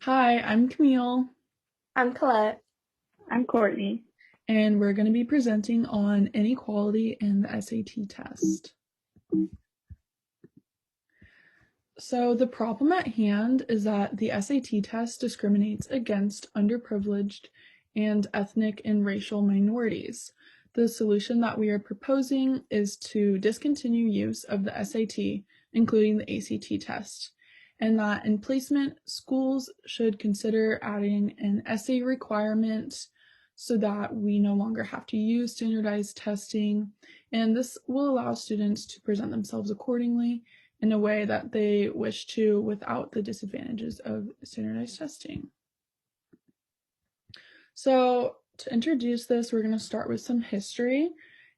Hi, I'm Camille, I'm Colette. I'm Courtney. and we're going to be presenting on inequality and the SAT test. So, the problem at hand is that the SAT test discriminates against underprivileged and ethnic and racial minorities. The solution that we are proposing is to discontinue use of the SAT, including the ACT test, and that in placement, schools should consider adding an essay requirement so that we no longer have to use standardized testing, and this will allow students to present themselves accordingly in a way that they wish to without the disadvantages of standardized testing. So to introduce this, we're going to start with some history,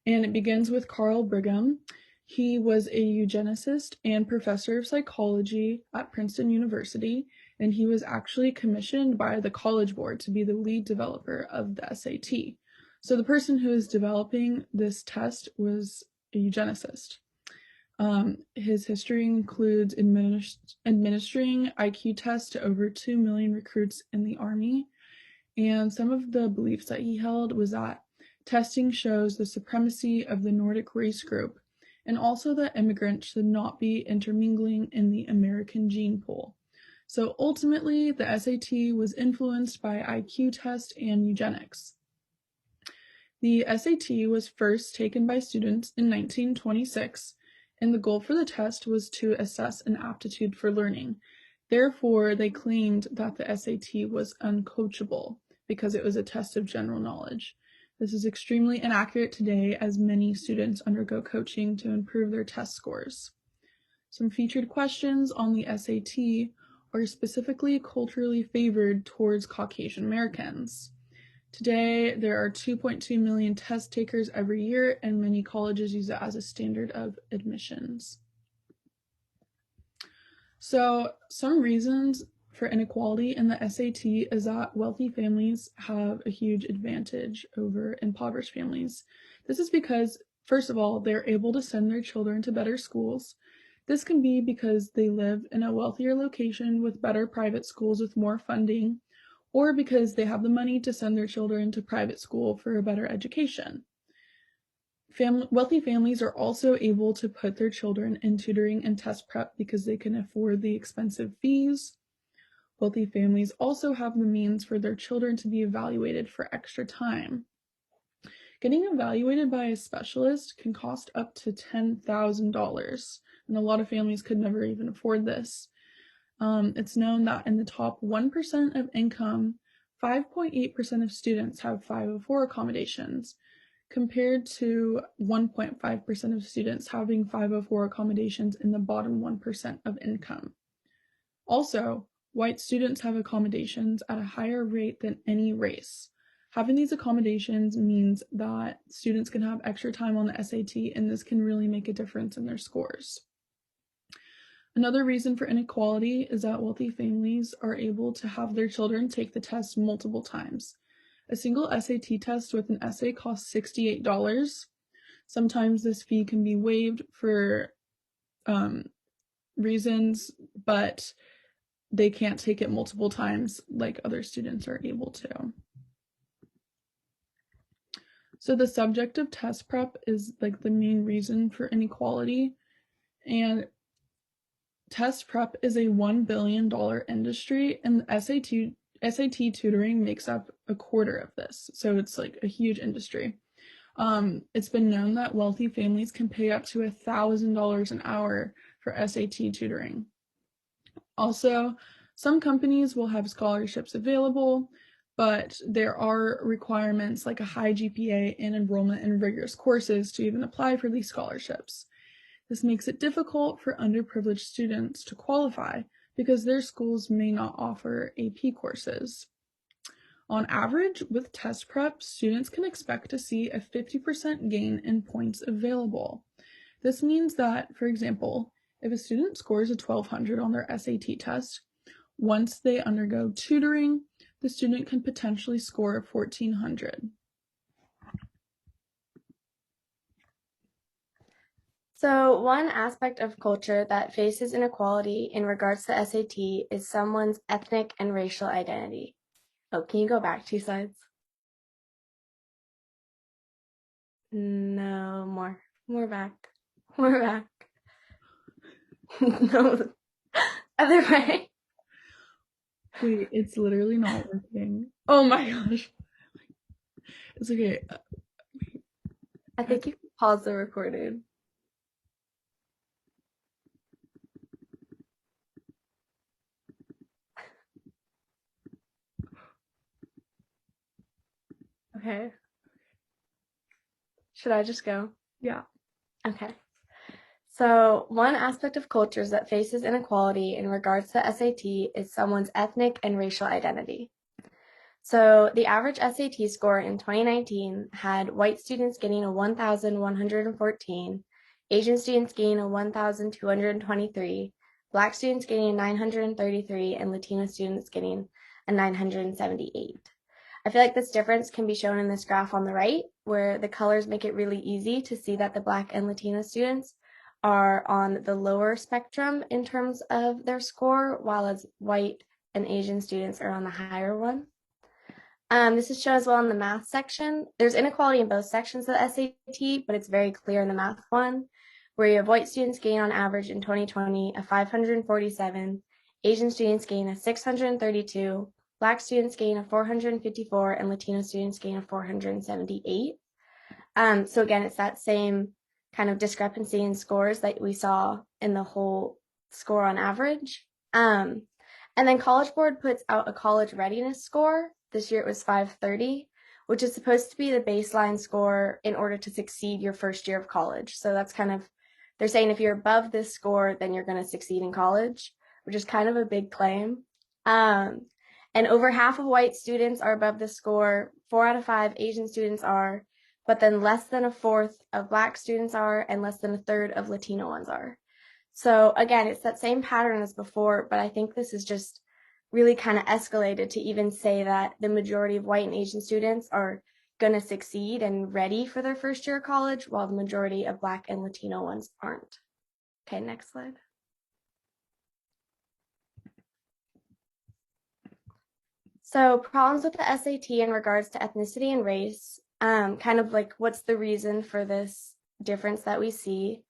and it begins with Carl Brigham. He was a eugenicist and professor of psychology at Princeton University, and he was actually commissioned by the College Board to be the lead developer of the SAT. So the person who is developing this test was a eugenicist. His history includes administering IQ tests to over 2 million recruits in the Army. And some of the beliefs that he held was that testing shows the supremacy of the Nordic race group, and also that immigrants should not be intermingling in the American gene pool. So ultimately, the SAT was influenced by IQ test and eugenics. The SAT was first taken by students in 1926, and the goal for the test was to assess an aptitude for learning. Therefore, they claimed that the SAT was uncoachable because it was a test of general knowledge. This is extremely inaccurate today as many students undergo coaching to improve their test scores. Some featured questions on the SAT are specifically culturally favored towards Caucasian Americans. Today, there are 2.2 million test takers every year, and many colleges use it as a standard of admissions. So, some reasons for inequality in the SAT is that wealthy families have a huge advantage over impoverished families. This is because, first of all, they're able to send their children to better schools. This can be because they live in a wealthier location with better private schools with more funding, or because they have the money to send their children to private school for a better education. Wealthy families are also able to put their children in tutoring and test prep because they can afford the expensive fees. Wealthy families also have the means for their children to be evaluated for extra time. Getting evaluated by a specialist can cost up to $10,000, and a lot of families could never even afford this. It's known that in the top 1% of income, 5.8% of students have 504 accommodations, compared to 1.5% of students having 504 accommodations in the bottom 1% of income. Also, white students have accommodations at a higher rate than any race. Having these accommodations means that students can have extra time on the SAT, and this can really make a difference in their scores. Another reason for inequality is that wealthy families are able to have their children take the test multiple times. A single SAT test with an essay costs $68. Sometimes this fee can be waived for reasons, but they can't take it multiple times like other students are able to. So the subject of test prep is like the main reason for inequality, and test prep is a $1 billion industry, and SAT tutoring makes up a quarter of this. So it's like a huge industry. It's been known that wealthy families can pay up to $1,000 an hour for SAT tutoring. Also, some companies will have scholarships available, but there are requirements like a high GPA and enrollment in rigorous courses to even apply for these scholarships. This makes it difficult for underprivileged students to qualify because their schools may not offer AP courses. On average, with test prep, students can expect to see a 50% gain in points available. This means that, for example, if a student scores a 1200 on their SAT test, once they undergo tutoring, the student can potentially score a 1400. So, one aspect of culture that faces inequality in regards to SAT is someone's ethnic and racial identity. Oh, can you go back 2 slides? No, more back, more back. No, other way. Wait, it's literally not working. Oh my gosh. It's okay. I think you can pause the recording. Okay. Should I just go? Yeah. Okay. So, one aspect of cultures that faces inequality in regards to SAT is someone's ethnic and racial identity. So, the average SAT score in 2019 had white students getting a 1,114, Asian students getting a 1,223, Black students getting a 933, and Latino students getting a 978. I feel like this difference can be shown in this graph on the right, where the colors make it really easy to see that the Black and Latino students are on the lower spectrum in terms of their score, while as white and Asian students are on the higher one. This is shown as well in the math section. There's inequality in both sections of the SAT, but it's very clear in the math one, where you have white students gain on average in 2020 a 547, Asian students gain a 632, Black students gain a 454, and Latino students gain a 478. So again, it's that same kind of discrepancy in scores that we saw in the whole score on average. And then College Board puts out a college readiness score. This year it was 530, which is supposed to be the baseline score in order to succeed your first year of college. So that's kind of, they're saying if you're above this score, then you're going to succeed in college, which is kind of a big claim. And over half of white students are above this score. 4 out of 5 Asian students are, but then less than a fourth of Black students are, and less than a third of Latino ones are. So again, it's that same pattern as before, but I think this is just really kind of escalated to even say that the majority of white and Asian students are going to succeed and ready for their first year of college, while the majority of Black and Latino ones aren't. Okay, next slide. So problems with the SAT in regards to ethnicity and race, kind of like what's the reason for this difference that we see.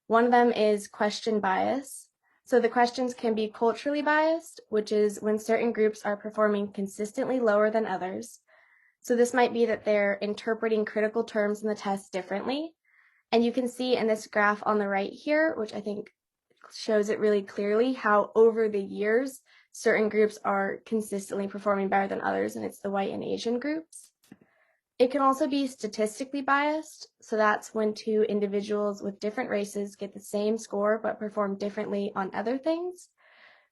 One of them is question bias. So the questions can be culturally biased, which is when certain groups are performing consistently lower than others. So this might be that they're interpreting critical terms in the test differently. And you can see in this graph on the right here, which I think shows it really clearly, how over the years, certain groups are consistently performing better than others, and it's the white and Asian groups. It can also be statistically biased, so that's when two individuals with different races get the same score but perform differently on other things.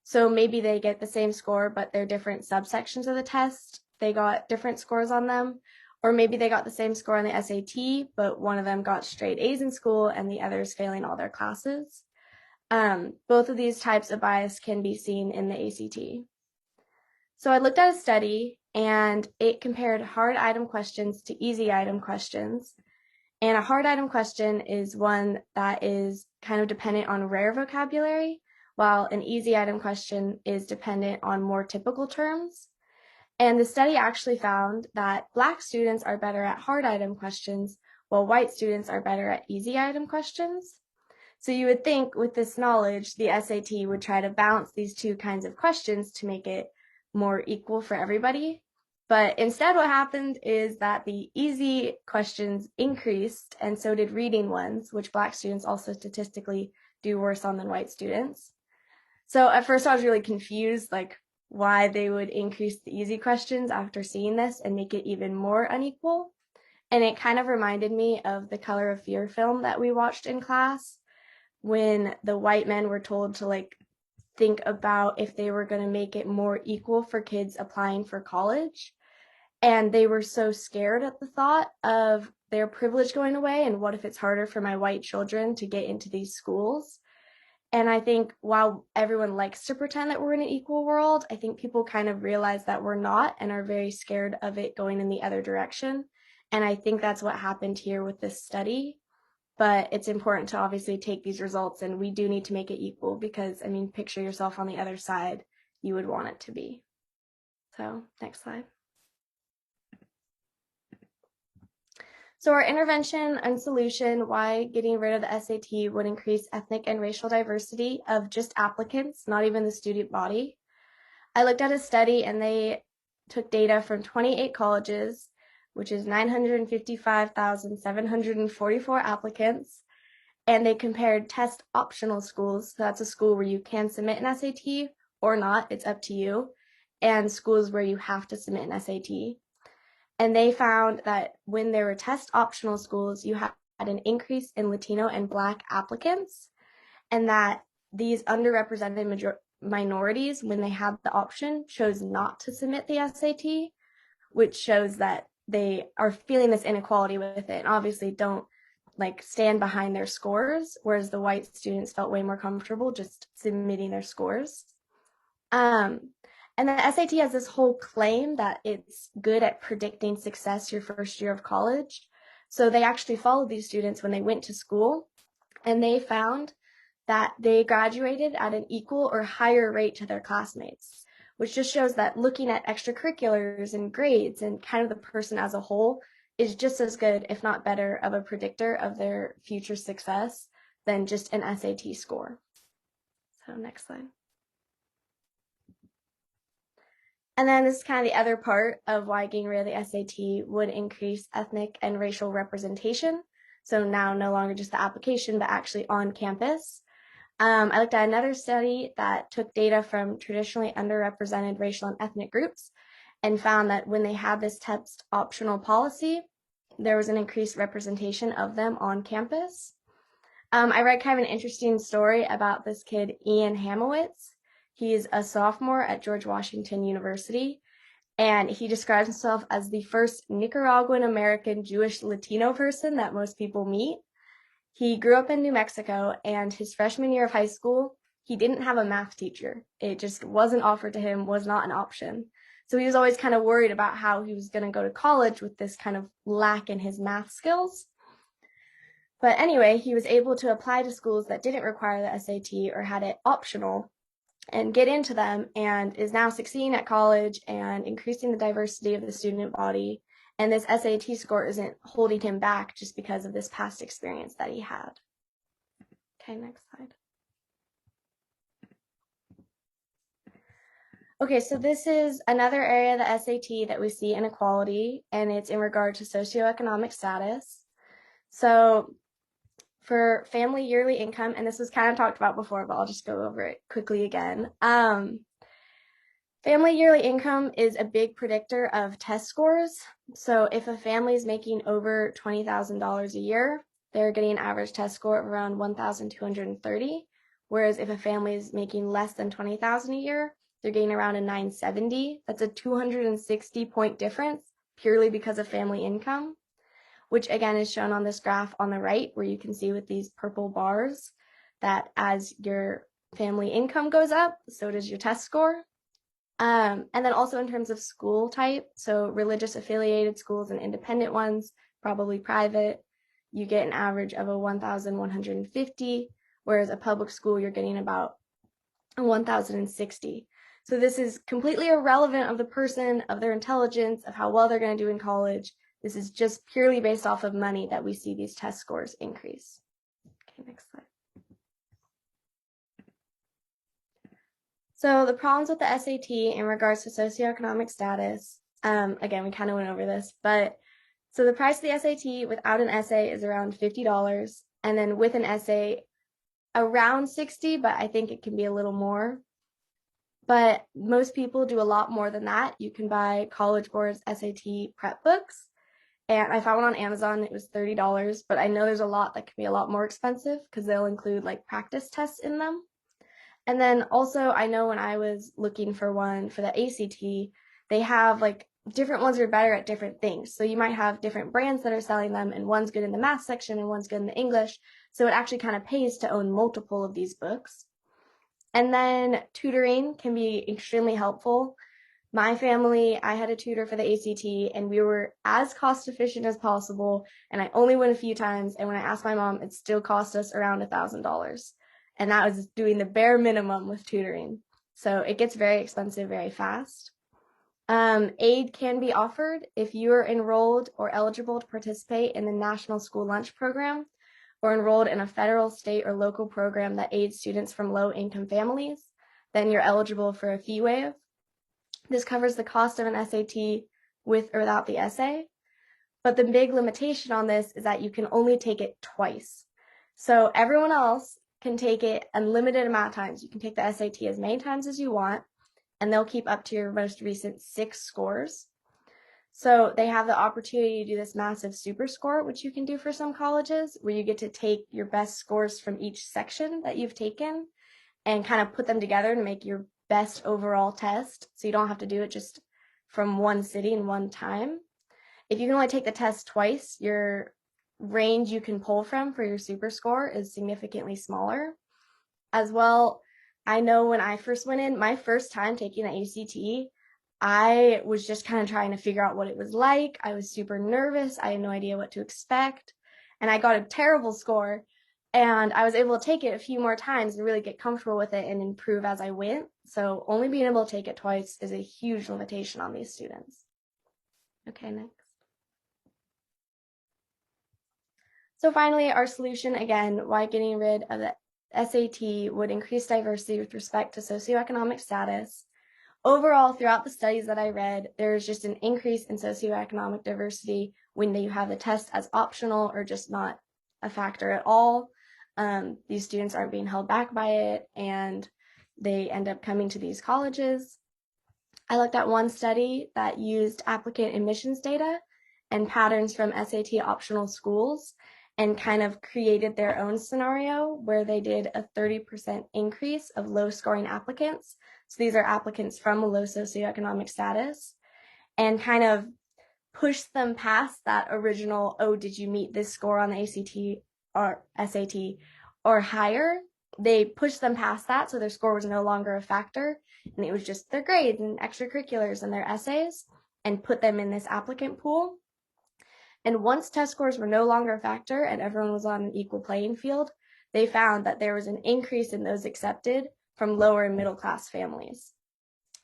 So maybe they get the same score, but they're different subsections of the test. They got different scores on them, or maybe they got the same score on the SAT, but one of them got straight A's in school and the other's failing all their classes. Both of these types of bias can be seen in the ACT. So I looked at a study and it compared hard item questions to easy item questions. And a hard item question is one that is kind of dependent on rare vocabulary, while an easy item question is dependent on more typical terms. And the study actually found that Black students are better at hard item questions, while white students are better at easy item questions. So you would think with this knowledge, the SAT would try to balance these two kinds of questions to make it more equal for everybody. But instead what happened is that the easy questions increased, and so did reading ones, which Black students also statistically do worse on than white students. So at first I was really confused, like why they would increase the easy questions after seeing this and make it even more unequal. And it kind of reminded me of the Color of Fear film that we watched in class, when the white men were told to like think about if they were going to make it more equal for kids applying for college. And they were so scared at the thought of their privilege going away, and what if it's harder for my white children to get into these schools. And I think while everyone likes to pretend that we're in an equal world, I think people kind of realize that we're not and are very scared of it going in the other direction. And I think that's what happened here with this study. but it's important to obviously take these results, and we do need to make it equal because, I mean, picture yourself on the other side, you would want it to be. So next slide. So our intervention and solution, why getting rid of the SAT would increase ethnic and racial diversity of just applicants, not even the student body. I looked at a study and they took data from 28 colleges, which is 955,744 applicants, and they compared test optional schools. So that's a school where you can submit an SAT or not, it's up to you, and schools where you have to submit an SAT. And they found that when there were test optional schools, you had an increase in Latino and Black applicants, and that these underrepresented minorities, when they had the option, chose not to submit the SAT, which shows that they are feeling this inequality with it and obviously don't like stand behind their scores, whereas the white students felt way more comfortable just submitting their scores. And the SAT has this whole claim that it's good at predicting success your first year of college. So they actually followed these students when they went to school, and they found that they graduated at an equal or higher rate to their classmates, which just shows that looking at extracurriculars and grades and kind of the person as a whole is just as good, if not better, of a predictor of their future success than just an SAT score. So next slide. And then this is kind of the other part of why getting rid of the SAT would increase ethnic and racial representation. So now no longer just the application, but actually on campus. I looked at another study that took data from traditionally underrepresented racial and ethnic groups and found that when they had this test optional policy, there was an increased representation of them on campus. I read kind of an interesting story about this kid, Ian Hamowitz. He's a sophomore at George Washington University, and he describes himself as the first Nicaraguan American Jewish Latino person that most people meet. He grew up in New Mexico, and his freshman year of high school, he didn't have a math teacher. It just wasn't offered to him, was not an option. So he was always kind of worried about how he was going to go to college with this kind of lack in his math skills. But anyway, he was able to apply to schools that didn't require the SAT or had it optional and get into them, and is now succeeding at college and increasing the diversity of the student body. And this SAT score isn't holding him back just because of this past experience that he had. Okay, next slide. Okay, so this is another area of the SAT that we see inequality, and it's in regard to socioeconomic status. So for family yearly income, and this was kind of talked about before, but I'll just go over it quickly again. Family yearly income is a big predictor of test scores. So if a family is making over $20,000 a year, they're getting an average test score of around 1,230. Whereas if a family is making less than $20,000 a year, they're getting around a 970. That's a 260 point difference purely because of family income, which again is shown on this graph on the right, where you can see with these purple bars that as your family income goes up, so does your test score. And then also in terms of school type, so religious affiliated schools and independent ones, probably private, you get an average of a 1,150, whereas a public school, you're getting about 1,060. So this is completely irrelevant of the person, of their intelligence, of how well they're going to do in college. This is just purely based off of money that we see these test scores increase. Okay, next slide. So the problems with the SAT in regards to socioeconomic status, again, we kind of went over this, but so the price of the SAT without an essay is around $50, and then with an essay around $60, but I think it can be a little more. But most people do a lot more than that. You can buy College Board's SAT prep books, and I found one on Amazon. It was $30, but I know there's a lot that can be a lot more expensive because they'll include like practice tests in them. And then also, I know when I was looking for one for the ACT, they have like different ones are better at different things. So you might have different brands that are selling them, and one's good in the math section and one's good in the English. So it actually kind of pays to own multiple of these books. And then tutoring can be extremely helpful. My family, I had a tutor for the ACT, and we were as cost efficient as possible. And I only went a few times. And when I asked my mom, it still cost us around $1,000. And that was doing the bare minimum with tutoring. So it gets very expensive very fast. Aid can be offered if you are enrolled or eligible to participate in the National School Lunch Program or enrolled in a federal, state, or local program that aids students from low-income families. Then you're eligible for a fee waive. This covers the cost of an SAT with or without the essay. But the big limitation on this is that you can only take it twice. So everyone else can take it unlimited amount of times. You can take the SAT as many times as you want, and they'll keep up to your most recent 6 scores. So they have the opportunity to do this massive super score, which you can do for some colleges, where you get to take your best scores from each section that you've taken and kind of put them together to make your best overall test. So you don't have to do it just from one city in one time. If you can only take the test twice, your range you can pull from for your super score is significantly smaller. As well, I know when I first went in, my first time taking the ACT, I was just kind of trying to figure out what it was like. I was super nervous. I had no idea what to expect. And I got a terrible score. And I was able to take it a few more times and really get comfortable with it and improve as I went. So only being able to take it twice is a huge limitation on these students. Okay, next. So finally, our solution, again, why getting rid of the SAT would increase diversity with respect to socioeconomic status. Overall, throughout the studies that I read, there's just an increase in socioeconomic diversity when you have the test as optional or just not a factor at all. These students aren't being held back by it, and they end up coming to these colleges. I looked at one study that used applicant admissions data and patterns from SAT optional schools and kind of created their own scenario where they did a 30% increase of low scoring applicants. So these are applicants from a low socioeconomic status, and kind of pushed them past that original, oh, did you meet this score on the ACT or SAT or higher? They pushed them past that, so their score was no longer a factor, and it was just their grades and extracurriculars and their essays, and put them in this applicant pool. And once test scores were no longer a factor and everyone was on an equal playing field, they found that there was an increase in those accepted from lower and middle class families.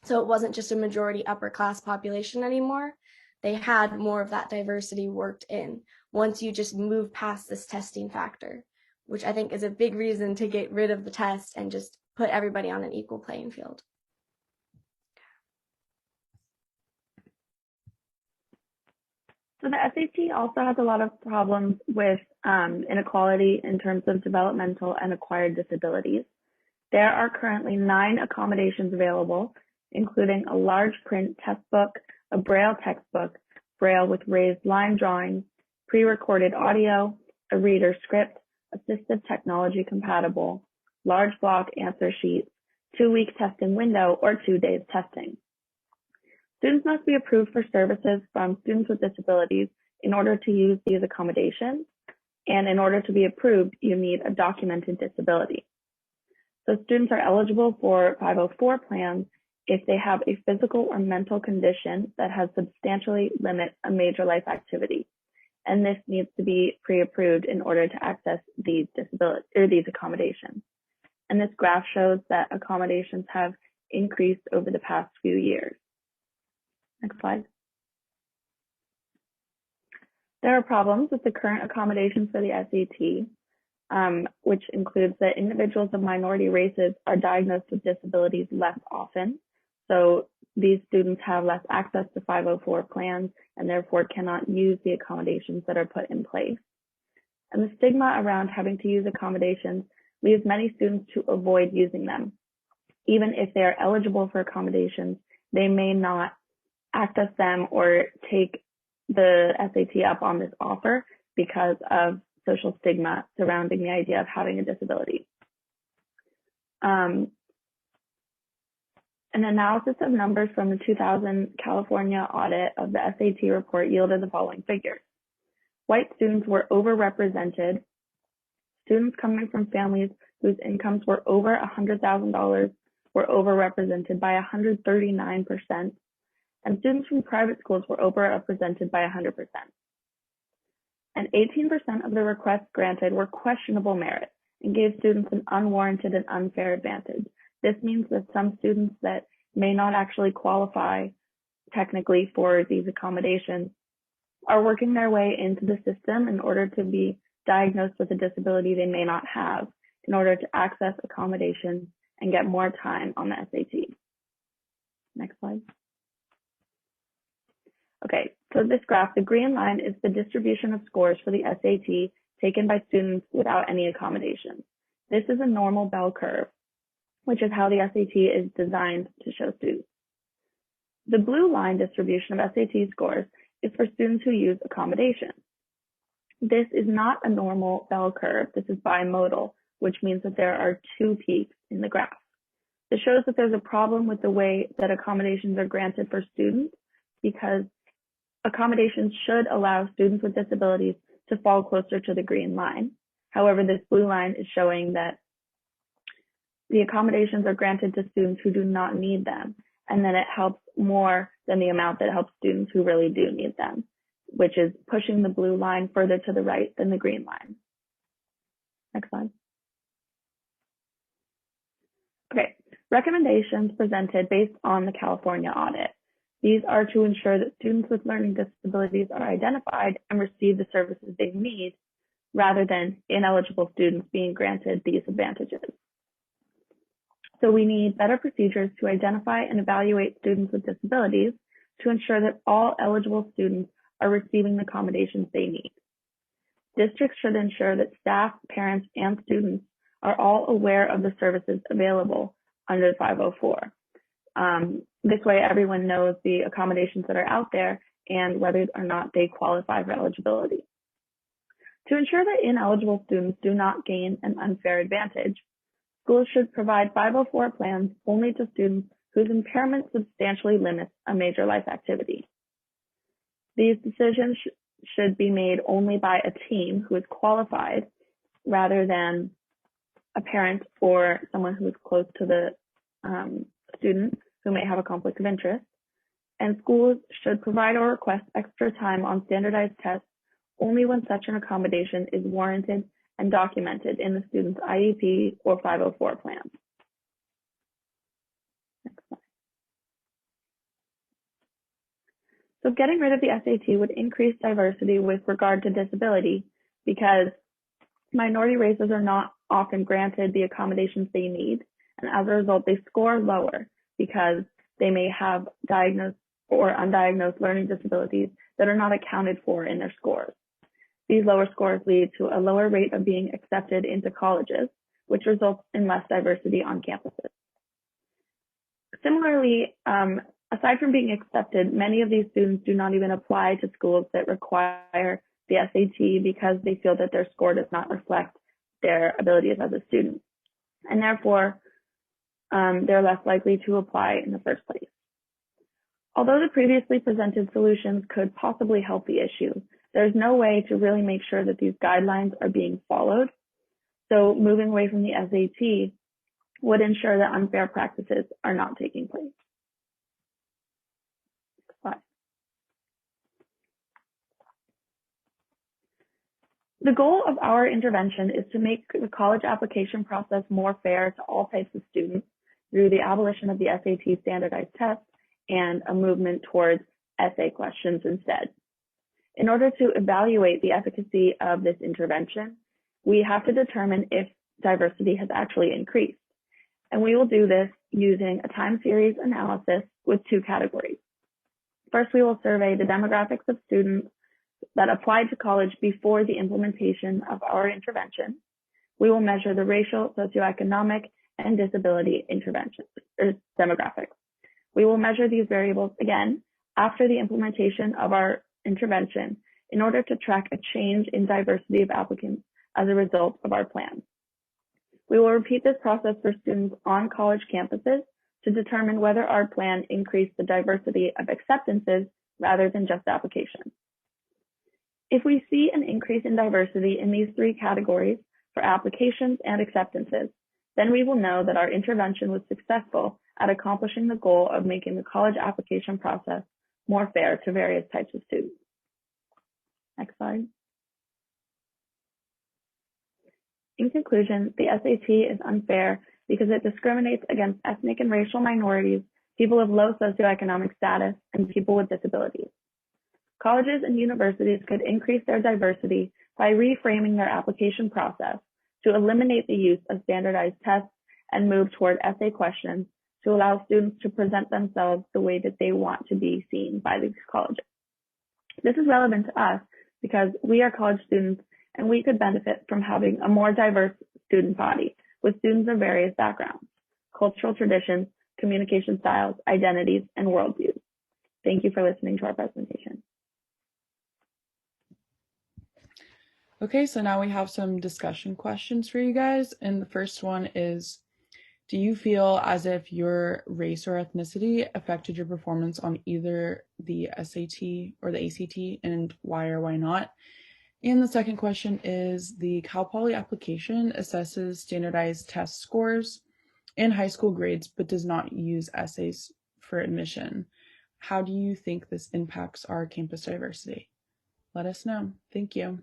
So it wasn't just a majority upper class population anymore. They had more of that diversity worked in once you just move past this testing factor, which I think is a big reason to get rid of the test and just put everybody on an equal playing field. So the SAT also has a lot of problems with inequality in terms of developmental and acquired disabilities. There are currently 9 accommodations available, including a large print textbook, a Braille textbook, Braille with raised line drawings, pre-recorded audio, a reader script, assistive technology compatible, large block answer sheets, 2-week testing window, or 2 days testing. Students must be approved for services from students with disabilities in order to use these accommodations, and in order to be approved, you need a documented disability. So students are eligible for 504 plans if they have a physical or mental condition that has substantially limit a major life activity. And this needs to be pre-approved in order to access these disabilities or these accommodations. And this graph shows that accommodations have increased over the past few years. Next slide. There are problems with the current accommodations for the SAT, which includes that individuals of minority races are diagnosed with disabilities less often. So these students have less access to 504 plans and therefore cannot use the accommodations that are put in place. And the stigma around having to use accommodations leaves many students to avoid using them. Even if they are eligible for accommodations, they may not access them or take the SAT up on this offer because of social stigma surrounding the idea of having a disability. An analysis of numbers from the 2000 California audit of the SAT report yielded the following figures. White students were overrepresented. Students coming from families whose incomes were over $100,000 were overrepresented by 139%. and students from private schools were overrepresented by 100%. And 18% of the requests granted were questionable merit and gave students an unwarranted and unfair advantage. This means that some students that may not actually qualify technically for these accommodations are working their way into the system in order to be diagnosed with a disability they may not have in order to access accommodations and get more time on the SAT. Next slide. Okay, so this graph, the green line is the distribution of scores for the SAT taken by students without any accommodations. This is a normal bell curve, which is how the SAT is designed to show students. The blue line distribution of SAT scores is for students who use accommodations. This is not a normal bell curve. This is bimodal, which means that there are two peaks in the graph. This shows that there's a problem with the way that accommodations are granted for students, because accommodations should allow students with disabilities to fall closer to the green line. However, this blue line is showing that the accommodations are granted to students who do not need them, and then it helps more than the amount that helps students who really do need them, which is pushing the blue line further to the right than the green line. Next slide. Okay, recommendations presented based on the California audit. These are to ensure that students with learning disabilities are identified and receive the services they need, rather than ineligible students being granted these advantages. So we need better procedures to identify and evaluate students with disabilities to ensure that all eligible students are receiving the accommodations they need. Districts should ensure that staff, parents, and students are all aware of the services available under 504. This way, everyone knows the accommodations that are out there and whether or not they qualify for eligibility. To ensure that ineligible students do not gain an unfair advantage, schools should provide 504 plans only to students whose impairment substantially limits a major life activity. These decisions should be made only by a team who is qualified rather than a parent or someone who is close to the student who may have a conflict of interest. And schools should provide or request extra time on standardized tests only when such an accommodation is warranted and documented in the student's IEP or 504 plan. Next slide. So getting rid of the SAT would increase diversity with regard to disability, because minority races are not often granted the accommodations they need, and as a result, they score lower because they may have diagnosed or undiagnosed learning disabilities that are not accounted for in their scores. These lower scores lead to a lower rate of being accepted into colleges, which results in less diversity on campuses. Similarly, aside from being accepted, many of these students do not even apply to schools that require the SAT because they feel that their score does not reflect their abilities as a student. And therefore, they're less likely to apply in the first place. Although the previously presented solutions could possibly help the issue, there's no way to really make sure that these guidelines are being followed. So moving away from the SAT would ensure that unfair practices are not taking place. The goal of our intervention is to make the college application process more fair to all types of students through the abolition of the SAT standardized test and a movement towards essay questions instead. In order to evaluate the efficacy of this intervention, we have to determine if diversity has actually increased. And we will do this using a time series analysis with two categories. First, we will survey the demographics of students that applied to college before the implementation of our intervention. We will measure the racial, socioeconomic, and disability intervention or demographics. We will measure these variables again after the implementation of our intervention in order to track a change in diversity of applicants as a result of our plan. We will repeat this process for students on college campuses to determine whether our plan increased the diversity of acceptances rather than just applications. If we see an increase in diversity in these three categories for applications and acceptances, then we will know that our intervention was successful at accomplishing the goal of making the college application process more fair to various types of students. Next slide. In conclusion, the SAT is unfair because it discriminates against ethnic and racial minorities, people of low socioeconomic status, and people with disabilities. Colleges and universities could increase their diversity by reframing their application process to eliminate the use of standardized tests and move toward essay questions to allow students to present themselves the way that they want to be seen by these colleges. This is relevant to us because we are college students and we could benefit from having a more diverse student body with students of various backgrounds, cultural traditions, communication styles, identities, and worldviews. Thank you for listening to our presentation. Okay, so now we have some discussion questions for you guys. And the first one is, do you feel as if your race or ethnicity affected your performance on either the SAT or the ACT, and why or why not? And the second question is, the Cal Poly application assesses standardized test scores and high school grades, but does not use essays for admission. How do you think this impacts our campus diversity? Let us know. Thank you.